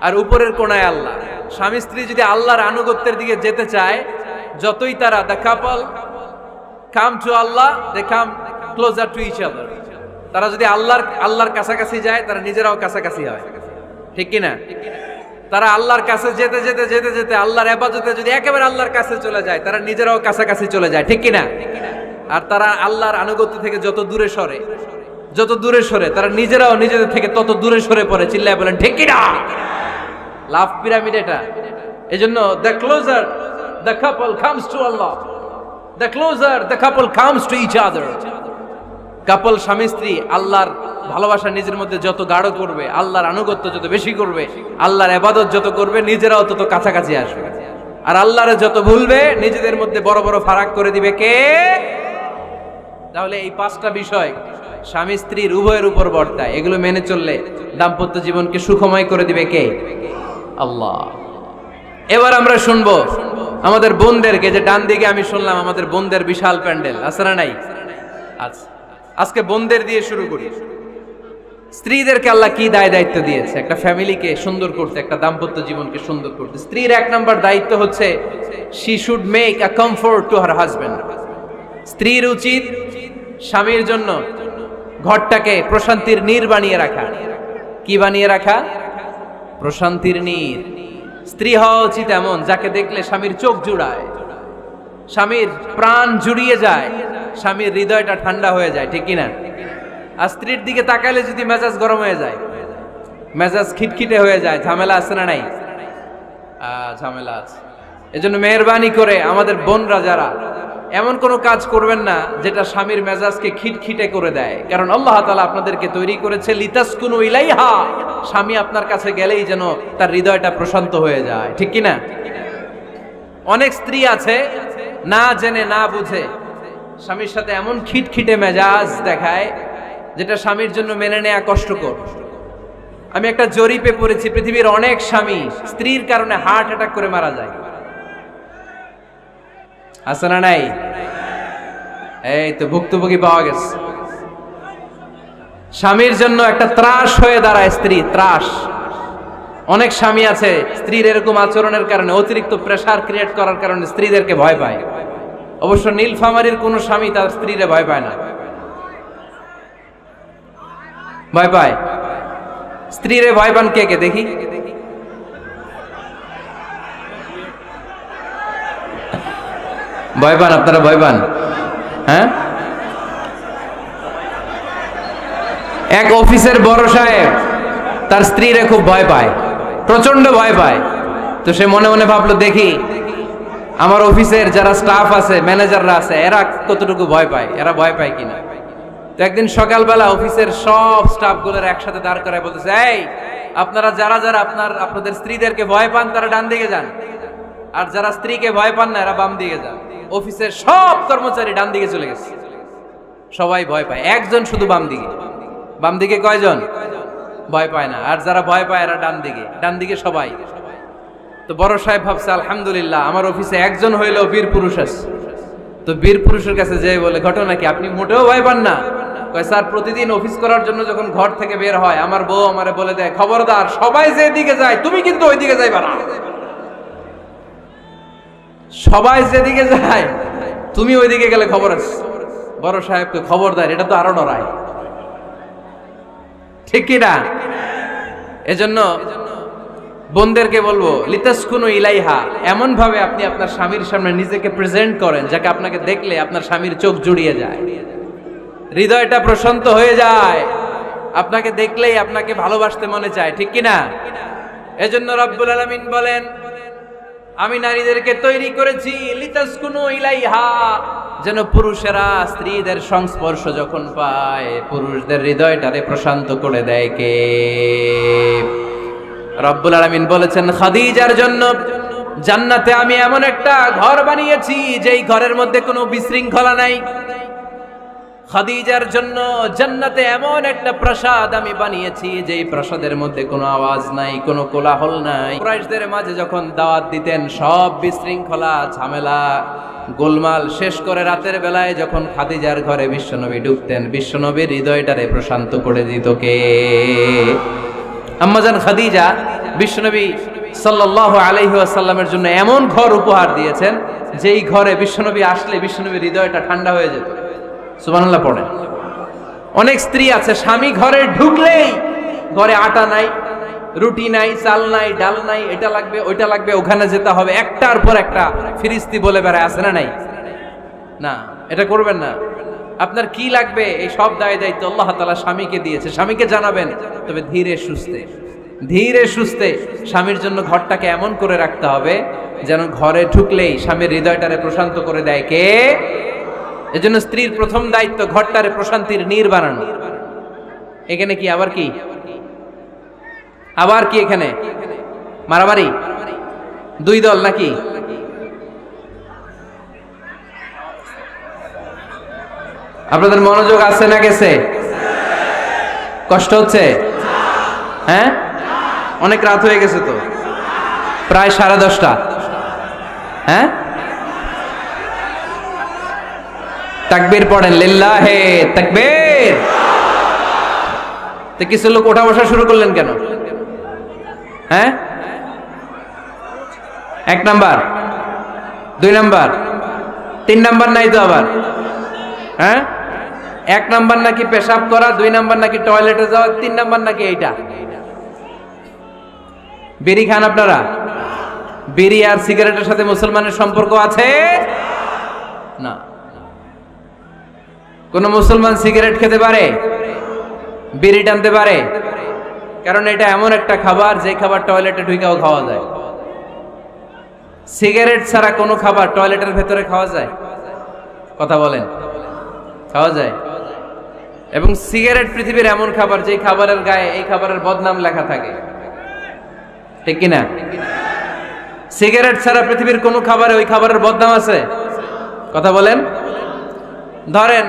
আর উপরের কোণায় আল্লাহ। স্বামী স্ত্রী যদি আল্লাহর আনুগত্যের দিকে যেতে চায়, যতই তারা, the couple come to Allah, they come closer to each other. তারা যদি আল্লাহর কাছাকাছি যায়, তারা নিজেরাও কাছাকাছি হয়, ঠিক কিনা? তারা আল্লাহর কাছে যেতে যেতে যেতে যেতে আল্লাহর ইবাদতে যদি একেবারে আল্লাহর কাছে চলে যায়, তারা নিজেরাও কাছাকাছি চলে যায়, ঠিক কিনা? আর তারা আল্লাহর আনুগত্য থেকে যত দূরে সরে, যত দূরে সরে, তারা নিজেরাও নিজেদের থেকে তত দূরে সরে পড়ে। চিল্লায় বলেন ঠিক কিনা? লাভ পিরামিড এটা। এজন্য the closer the couple comes to Allah, the closer the couple comes to each other. Couple, স্বামী স্ত্রী, আল্লাহর ভালোবাসা নিজের মধ্যে যত গাঢ় করবে, আল্লাহর আনুগত্য যত বেশি করবে, আল্লাহর ইবাদত যত করবে, নিজেরাও তত কাছাকাছি আসবে। আর আল্লাহরে যত ভুলবে, নিজেদের মধ্যে বড় বড় ফারাক করে দিবে কে? তাহলে এই 5টা বিষয় স্বামী স্ত্রীর উভয়ের উপর বর্তায়। এগুলো মেনে চললে দাম্পত্য জীবনকে সুখময় করে দিবে কে? আল্লাহ। এবার আমরা শুনবো আমাদের বোনদেরকে, যে ডান দিকে আমি শুনলাম আমাদের বোনদের বিশাল প্যান্ডেল আছে না নাই? আচ্ছা, আজকে বোনদের দিয়ে শুরু করি। স্ত্রীদেরকে আল্লাহ কি দায়িত্ব দিয়েছে একটা ফ্যামিলিকে সুন্দর করতে, একটা দাম্পত্য জীবনকে সুন্দর করতে। স্ত্রীর এক নম্বর দায়িত্ব হচ্ছে she should make a comfort to her husband. স্ত্রীর উচিত স্বামীর জন্য ঘরটাকে প্রশান্তির নীর বানিয়ে রাখা। কি বানিয়ে রাখা? প্রশান্তির নীর। স্ত্রী হওয়া উচিত এমন যাকে দেখলে স্বামীর চোখ জুড়ায়, স্বামীর প্রাণ জুড়িয়ে যায়, স্বামীর হৃদয়টা ঠান্ডা হয়ে যায়, ঠিক কিনা? আর স্ত্রীর দিকে তাকালে যদি মেজাজ গরম হয়ে যায়, মেজাজ খিটখিটে হয়ে যায়, ঝামেলা আছে না নাই? ঝামেলা আছে। এজন্য মেহেরবানি করে আমাদের বোনরা যারা, এমন কোনো কাজ করবেন না যেটা স্বামীর মেজাজকে খিটখিটে করে দেয়। কারণ আল্লাহ তাআলা আপনাদেরকে তৈরি করেছে লিতাসকুনু ইলাইহা, স্বামী আপনার কাছে গেলেই যেন তার হৃদয়টা প্রশান্ত হয়ে যায়, ঠিক কিনা? অনেক স্ত্রী আছে না জেনে না বুঝে স্বামীর সাথে এমন খিটখিটে মেজাজ দেখায় যেটা স্বামীর জন্য মেনে নেওয়া কষ্টকর। আমি একটা জরিপে পড়েছি, পৃথিবীর অনেক স্বামী স্ত্রীর কারণে হার্ট অ্যাটাক করে মারা যায়। আছে না নাই? এই তো ভুক্তভোগী পাওয়া গেছে। স্বামীর জন্য একটা ত্রাস হয়ে দাঁড়ায় স্ত্রী, ত্রাস। অনেক স্বামী আছে স্ত্রীর এরকম আচরণের কারণে, অতিরিক্ত প্রেসার ক্রিয়েট করার কারণে স্ত্রীদেরকে ভয় পায়। অবশ্য নীলফামারীর কোন স্বামী তার স্ত্রীরে ভয় পায় না। ভয় পায়? স্ত্রীরে ভয় পান কে কে দেখি? ভয় পান আপনারা? ভয় পান? হ্যাঁ, এক অফিসের বড় সাহেব তার স্ত্রীরে খুব ভয় পায়, প্রচন্ড ভয় পায়। তো সে মনে মনে ভাবলো, দেখি আমার অফিসের যারা স্টাফ আছে, ম্যানেজাররা আছে, এরা কতটুকু ভয় পায়, এরা ভয় পায় কিনা। তো একদিন সকালবেলা অফিসের সব স্টাফগুলোর একসাথে দাঁড় করায় বলতেছে, এই আপনারা যারা যারা আপনাদের স্ত্রীদেরকে ভয় পান তারা ডান দিকে যান, আর যারা স্ত্রীকে ভয় পান না এরা বাম দিকে যান। অফিসের সব কর্মচারী ডান দিকে চলে গেছে, সবাই ভয় পায়, একজন শুধু বাম দিকে। বাম দিকে কয়জন ভয় পায় না, আর যারা ভয় পায় এরা ডান দিকে, ডান দিকে সবাই। তো বড় সাহেব ভাবছে, আলহামদুলিল্লাহ আমার অফিসে একজন হইলেও বীর পুরুষ আছে। তো বীর পুরুষের কাছে যেয়ে বলে, ঘটনা কি, আপনি মোটেও ভয় পান না? কয়, স্যার প্রতিদিন অফিস করার জন্য যখন ঘর থেকে বের হয় আমার বউ আমারে বলে দেয়, খবরদার সবাই যেদিকে যায় তুমি কিন্তু ওইদিকে যাইবা না, সবাই যেদিকে যায় তুমি ওইদিকে গেলে খবর আছে। বড় সাহেবকে খবরদার, এটা তো আরো ডরায়, ঠিক কিনা? এজন্য বোনদেরকে বলবো, লিতাসকুনু ইলাইহা, এমন ভাবে আপনি আপনার স্বামীর সামনে নিজেকে প্রেজেন্ট করেন যাকে আপনাকে দেখলে আপনার স্বামীর চোখ জুড়িয়ে যায়, হৃদয়টা প্রশান্ত হয়ে যায়, আপনাকে দেখলেই আপনাকে ভালোবাসতে মনে চায়, ঠিক কিনা? এজন্য রব্বুল আলামিন বলেন, আমি নারীদেরকে তৈরি করেছি লিতাসকুনু ইলাইহা, যেন পুরুষেরা স্ত্রীদের সংস্পর্শ যখন পায় পুরুষদের হৃদয়টারে প্রশান্ত করে দেয় কে? রব্বুল আলামিন বলেছেন, খাদিজার জন্য জান্নাতে আমি এমন একটা ঘর বানিয়েছি যেই ঘরের মধ্যে কোনো বিশৃঙ্খলা নাই। খাদিজার জন্য জান্নাতে এমন একটা প্রাসাদ আমি বানিয়েছি যেই প্রাসাদের মধ্যে কোনো আওয়াজ নাই, কোনো কোলাহল নাই। কুরাইশদের মাঝে যখন দাওয়াত দিতেন সব বিশৃঙ্খলা ঝামেলা গোলমাল শেষ করে রাতের বেলায় যখন খাদিজার ঘরে বিশ্বনবী ঢুকতেন, বিশ্বনবীর হৃদয়টারে প্রশান্ত করে দিত কে? আম্মাজান খাদিজা বিশ্বনবী সাল্লাল্লাহু আলাইহি ওয়াসাল্লামের জন্য এমন ঘর উপহার দিয়েছেন যেই ঘরে বিশ্বনবী আসলে বিশ্বনবীর হৃদয়টা ঠান্ডা হয়ে যেত। সুবহানাল্লাহ পড়েন। অনেক স্ত্রী আছে স্বামী ঘরে ঢুকলেই ঘরে আটা নাই, রুটি নাই, চাল নাই, ডাল নাই, এটা লাগবে ওইটা লাগবে, ওখানে যেতে হবে, একটার পর একটা ফিরিস্তি বলে বেড়ায়, আছে না নাই? না, এটা করবেন না। আপনার কি লাগবে এই সব দায়িত্ব আল্লাহ তাআলা স্বামীকে দিয়েছে, স্বামীকে জানাবেন। তবে ধীরে সুস্থে, ধীরে সুস্থে স্বামীর জন্য ঘরটাকে এমন করে রাখতে হবে যেন ঘরে ঢুকলেই স্বামীর হৃদয়টারে প্রশান্ত করে দেয় কে? এজন্য স্ত্রীর প্রথম দায়িত্ব ঘরটারে প্রশান্তির নীর বানানো। এখানে কি আবার কি আবার কি এখানে মারামারি? দুই দল নাকি? আপনাদের মনোযোগ আছে না গেছে? কষ্ট হচ্ছে? হ্যাঁ, অনেক রাত হয়ে গেছে তো। প্রায় 10:30। হ্যাঁ, তাকবীর পড়েন, লিল্লাহে তাকবীর। তো কিছু লোক ওঠা বসা শুরু করলেন কেন? হ্যাঁ, 1 নাম্বার, 2 নাম্বার, 3 নাম্বার নাই তো আবার? হ্যাঁ, 1 নাম্বার নাকি পেশাব করা, 2 নাম্বার নাকি টয়লেটে যাওয়া, 3 নাম্বার নাকি এইটা। বিড়ি খান আপনারা? বিড়ি আর সিগারেটের সাথে মুসলমানের সম্পর্ক আছে? না। কোন মুসলমান সিগারেট খেতে পারে? বিড়ি টানতে পারে? কারণ এটা এমন একটা খাবার যে খাবার টয়লেটে ঢুকেও খাওয়া যায়। সিগারেট ছাড়া কোনো খাবার টয়লেটের ভেতরে খাওয়া যায়? কথা বলেন, খাওয়া যায়? এবং সিগারেট পৃথিবীর এমন খাবার যে খাবারের গায়ে এই খাবারের বদনাম লেখা থাকে, ঠিক কিনা? সিগারেট ছাড়া পৃথিবীর কোন খাবারে ওই খাবারের বদনাম আছে? কথা বলেন। ধরেন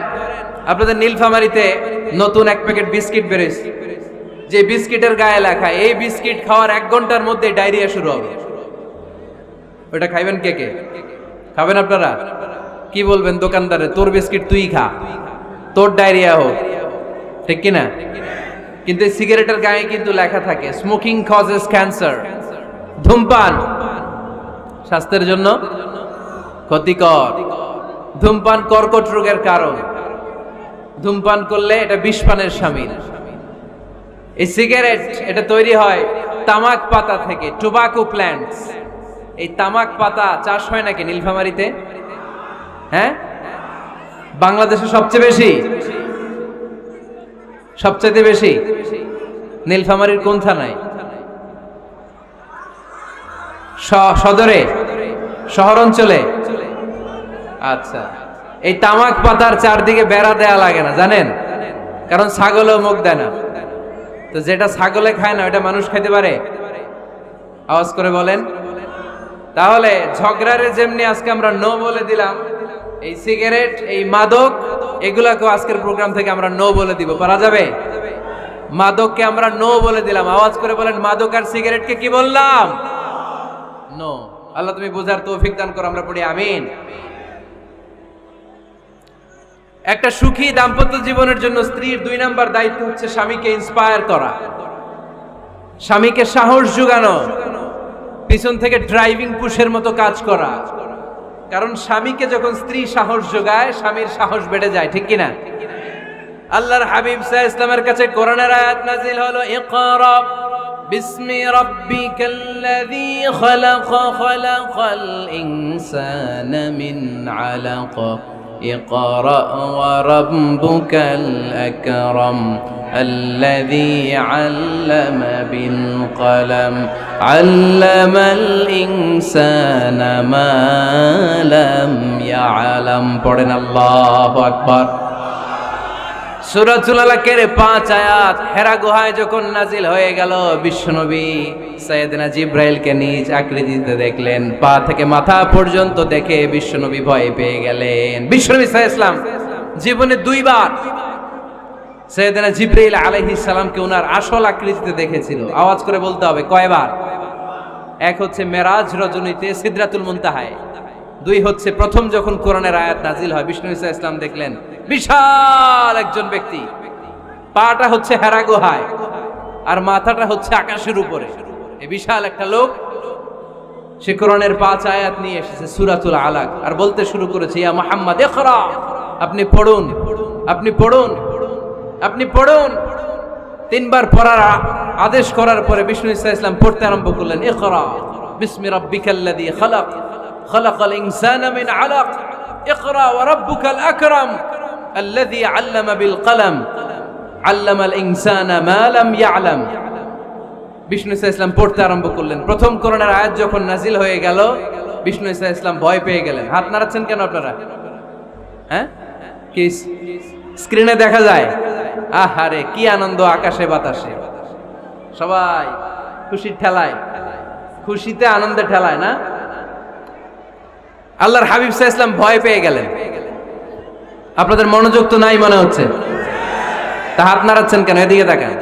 আপনাদের নীলফামারীতে নতুন 1 প্যাকেট বিস্কিট বেরিয়েছে, যে বিস্কিটের গায়ে লেখা এই বিস্কিট খাওয়ার 1 ঘন্টার মধ্যে ডায়রিয়া শুরু হবে। ওটা খাইবেন কে কে? খাবেন আপনারা? কি বলবেন দোকানদারে, তোর বিস্কিট তুই খা, তোর ডায়রিয়া হোক, ঠিক কিনা? কিন্তু এই সিগারেটের গায়ে কিন্তু লেখা থাকে স্মোকিং কজেস ক্যান্সার, ধূমপান স্বাস্থ্যের জন্য ক্ষতিকর, ধূমপান কর্কট রোগের কারণ, ধূমপান করলে এটা বিষপানের শামিল। এই সিগারেট এটা তৈরি হয় তামাক পাতা থেকে, টোবাকো প্ল্যান্টস। এই তামাক পাতা চাষ হয় নাকি নীলফামারীতে? হ্যাঁ, বাংলাদেশে সবচেয়ে বেশি, সবচেয়ে বেশি নীলফামারীর কোন থানায়? সদরে, শহর অঞ্চলে? আচ্ছা, এই তামাক পাতার চারদিকে বেড়া দেয়া লাগে না জানেন? কারণ ছাগলও মুখ দেয় না। তো যেটা ছাগলে খায় না ওটা মানুষ খেতে পারে? আওয়াজ করে বলেন। তাহলে ঝগড়ারে যেমনি আজকে আমরা নো বলে দিলাম, এই সিগারেট, এই মাদক, এগুলাকে আজকের প্রোগ্রাম থেকে আমরা নো বলে দিব। পারা যাবে? মাদককে আমরা নো বলে দিলাম। আওয়াজ করে বলেন, মাদক আর সিগারেটকে কি বললাম? নো। আল্লাহ তুমি বোঝার তৌফিক দান করো, আমরা পড়ি আমিন। একটা সুখী দাম্পত্য জীবনের জন্য স্ত্রীর 2 নাম্বার দায়িত্ব হচ্ছে স্বামীকে ইন্সপায়ার করা, স্বামীকে সাহস যোগানো, পিছন থেকে ড্রাইভিং পুশের মতো কাজ করা। কারণ স্বামীকে যখন স্ত্রী সাহস যোগায়, স্বামীর সাহস বেড়ে যায়, ঠিক কিনা? আল্লাহর হাবিব সাল্লাল্লাহু আলাইহি ওয়াসাল্লামের কাছে কোরআনের আয়াত নাযিল হলো, ইকরা বিসমি রাব্বিকাল্লাযী খালাক, খালাকাল ইনসানা মিন আলাক, ইকরা ওয়া রাব্বুকাল আকরাম আল্লাযী আল্লামা বিল কলম আল্লামাল ইনসানা মা লাম ইয়ালাম। পড়েন আল্লাহু আকবার। সূরাতুল আলাকের 5 আয়াত হেরা গুহায় যখন নাজিল হয়ে গেল, বিশ্বনবী সাইয়েদনা জিবরাইলকে নিজ আকৃতিতে দেখলেন, পা থেকে মাথা পর্যন্ত দেখে বিশ্বনবী ভয় পেয়ে গেলেন। বিশ্বনবী সাল্লাল্লাহু আলাইহি ওয়াসাল্লাম জীবনে 2 বার সাইয়েদনা জিবরাইল আলাইহিস সালামকে ওনার আসল আকৃতিতে দেখেছিল। আওয়াজ করে বলতে হবে কয়বার? 1 হচ্ছে মেরাজ রজনীতে সিদরাতুল মুনতাহায়, 2 হচ্ছে প্রথম যখন কোরআনের আয়াত নাজিল হয়, বিষ্ণু সাল্লাল্লাহু আলাইহি ওয়াসাল্লাম দেখলেন বিশাল একজন ব্যক্তি, পাটা হচ্ছে হেরা গুহায় আর মাথাটা হচ্ছে আকাশের উপরে। এই বিশাল একটা লোক, সে কোরআনের 5 আয়াত নিয়ে এসেছে সূরাতুল আলাক, আর বলতে শুরু করেছে, ইয়া মুহাম্মদ ইকরা, আপনি পড়ুন, আপনি পড়ুন, আপনি পড়ুন। 3 বার পড়ার আদেশ করার পরে বিষ্ণু সাল্লাল্লাহু আলাইহি ওয়াসাল্লাম পড়তে আরম্ভ করলেন, ইকরা বিসমি রাব্বিকাল্লাযী খালাক, খালাকাল ইনসানা মিন আলাক, ইকরা ওয়া রাব্বুকাল আকরাম আল্লাযী আল্লামা বিল কলম আল্লামাল ইনসানা মা লাম ইয়ালাম। বিষ্ণু সাল্লাল্লাহু আলাইহি ওয়াসাল্লাম পড়তে আরম্ভ করলেন। প্রথম কোরআনের আয়াত যখন নাজিল হয়ে গেল, বিষ্ণু সাল্লাল্লাহু আলাইহি ওয়াসাল্লাম ভয় পেয়ে গেলেন। হাত নাড়াচ্ছেন কেন আপনারা? হ্যাঁ, কি স্ক্রিনে দেখা যায়? আহারে কি আনন্দ, আকাশে বাতাসে সবাই খুশির ঠেলায়, খুশিতে আনন্দে ঠেলায় না? আল্লাহর হাবিব সাল্লাল্লাহু আলাইহি ওয়াসাল্লাম ভয় পেয়ে গেলেন। আপনাদের মনোযোগ তো নাই মনে হচ্ছে, তা হাত নাড়াচ্ছেন কেন? এদিকে তাকান।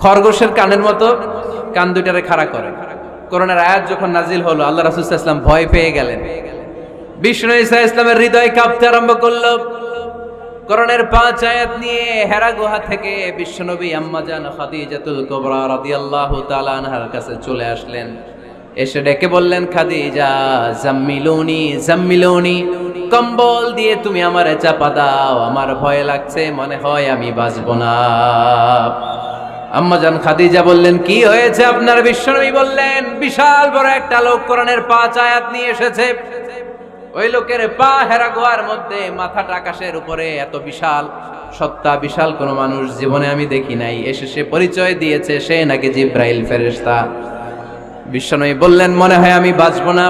খরগোশের কানের মতো কান দুইটারে খাড়া করে, কোরআনের আয়াত যখন নাজিল হলো, আল্লাহ রাসূল সাল্লাল্লাহু আলাইহি ওয়াসাল্লাম ভয় পেয়ে গেলেন। বিষ্ণু ঈসা ইসলামের হৃদয় কাঁপতে আরম্ভ করলো। কোরআনের 5 আয়াত নিয়ে হেরা গুহা থেকে বিশ্বনবী আম্মা জান খাদিজাতুল কুবরা রাদিয়াল্লাহু তাআলা আনহার কাছে চলে আসলেন। এসে ডেকে বললেন, খাদিজা জাম্মিলুনি জাম্মিলুনি, কম্বল দিয়ে তুমি আমারে চাপা দাও, আমার ভয় লাগছে, মনে হয় আমি বাঁচব না। আম্মা জান খাদিজা বললেন, কি হয়েছে আপনার? বিশ্বনবী বললেন, বিশাল বড় একটা লোক কোরআনের 5 আয়াত নিয়ে এসেছে। ওই লোকের পা হেরা গুহার মধ্যে, মাথাটা আকাশের উপরে, এত বিশাল সত্তা, বিশাল কোন মানুষ জীবনে আমি দেখি নাই। এসে সে পরিচয় দিয়েছে সে নাকি জিব্রাইল ফেরেশতা। বিশ্বনবী বললেন, মনে হয় আমি বাঁচব না,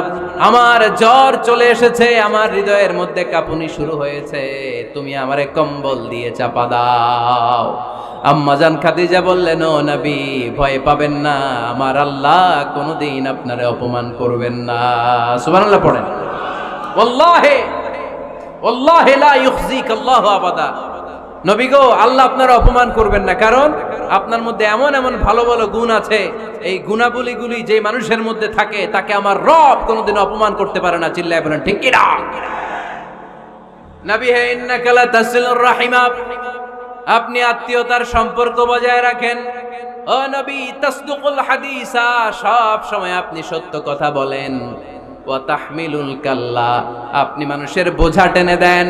আমার জ্বর চলে এসেছে, আমার হৃদয়ের মধ্যে কাঁপুনি শুরু হয়েছে, তুমি আমারে কম্বল দিয়ে চাপা দাও। আম্মা জান খাদিজা বললেন, ও নবী ভয় পাবেন না, আমার আল্লাহ কোনোদিন আপনারে অপমান করবেন না। সুবহানাল্লাহ পড়েন। ওয়াল্লাহি ওয়াল্লাহি লা ইউখজিক আল্লাহু আবাদা। নবী গো, আল্লাহ আপনার অপমান করবেন না, কারণ আপনার মধ্যে এমন এমন ভালো ভালো গুণ আছে, এই গুণাবলীগুলি যে মানুষের মধ্যে থাকে তাকে আমার রব কোনোদিন অপমান করতে পারে না। চিল্লায় বলেন ঠিক কি না? নবী হে, ইন্নাকা লা তাসিলুর রাহিমা, আপনি আত্মীয়তার সম্পর্ক বজায় রাখেন। ও নবী, তাসদুকুল হাদিসা, সব সময় আপনি সত্য কথা বলেন। ওয়া তাহমিলুল কাল্লা, আপনি মানুষের বোঝা টেনে দেন।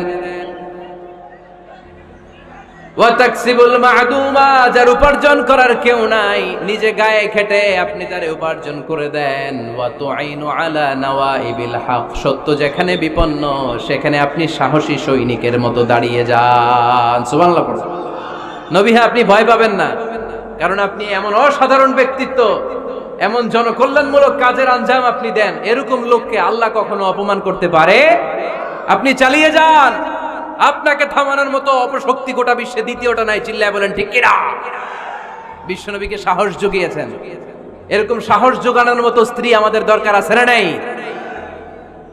ওয়া তাকসিবুল মা'দুমা, যার উপার্জন করার কেউ নাই, নিজে গায়ে খেটে আপনি তারে উপার্জন করে দেন। ওয়া তুঈনু আলা নাওয়াইবিল হক, সত্য যেখানে বিপন্ন সেখানে আপনি সাহসী সৈনিকের মতো দাঁড়িয়ে যান। সুবহানাল্লাহ পড়ুন। নবী হ্যাঁ, আপনি ভয় পাবেন না, কারণ আপনি এমন অসাধারণ ব্যক্তিত্ব, এমন জনকল্যাণমূলক কাজের আঞ্জাম আপনি দেন, এরকম লোককে আল্লাহ কখনো অপমান করতে পারে? আপনি চালিয়ে যান, আপনাকে থামানোর মতো অপশক্তি গোটা বিশ্বে দ্বিতীয়টা নাই। চিল্লায় বলেন ঠিক কি না? বিশ্বনবীকে সাহস জুগিয়েছেন, এরকম সাহস জোগানোর মতো স্ত্রী আমাদের দরকার আছে না নাই?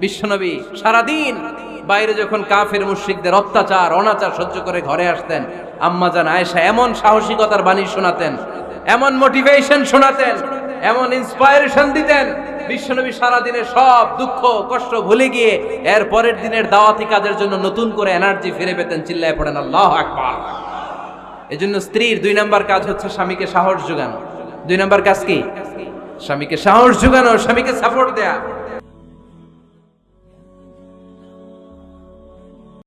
বিশ্বনবী সারাদিন বাইরে যখন কাফের মুশরিকদের অত্যাচার অনাচার সহ্য করে ঘরে আসতেন, আম্মা জান আয়েশা এমন সাহসিকতার বাণী শোনাতেন, এমন মোটিভেশন শোনাতেন, এমন ইন্সপায়ারেশন দিতেন, বিশ্বনবী সারাদিনের সব দুঃখ কষ্ট ভুলে গিয়ে এর পরের দিনের দাওয়াতি কাজের জন্য নতুন করে এনার্জি ফিরে পেতেন। চিল্লায় পড়েন আল্লাহু আকবার। এজন্য স্ত্রীর 2 নাম্বার কাজ হচ্ছে স্বামীকে সাহস যোগানো। 2 নাম্বার কাজ কি? স্বামীকে সাহস যোগানো, স্বামীকে সাপোর্ট দেয়া।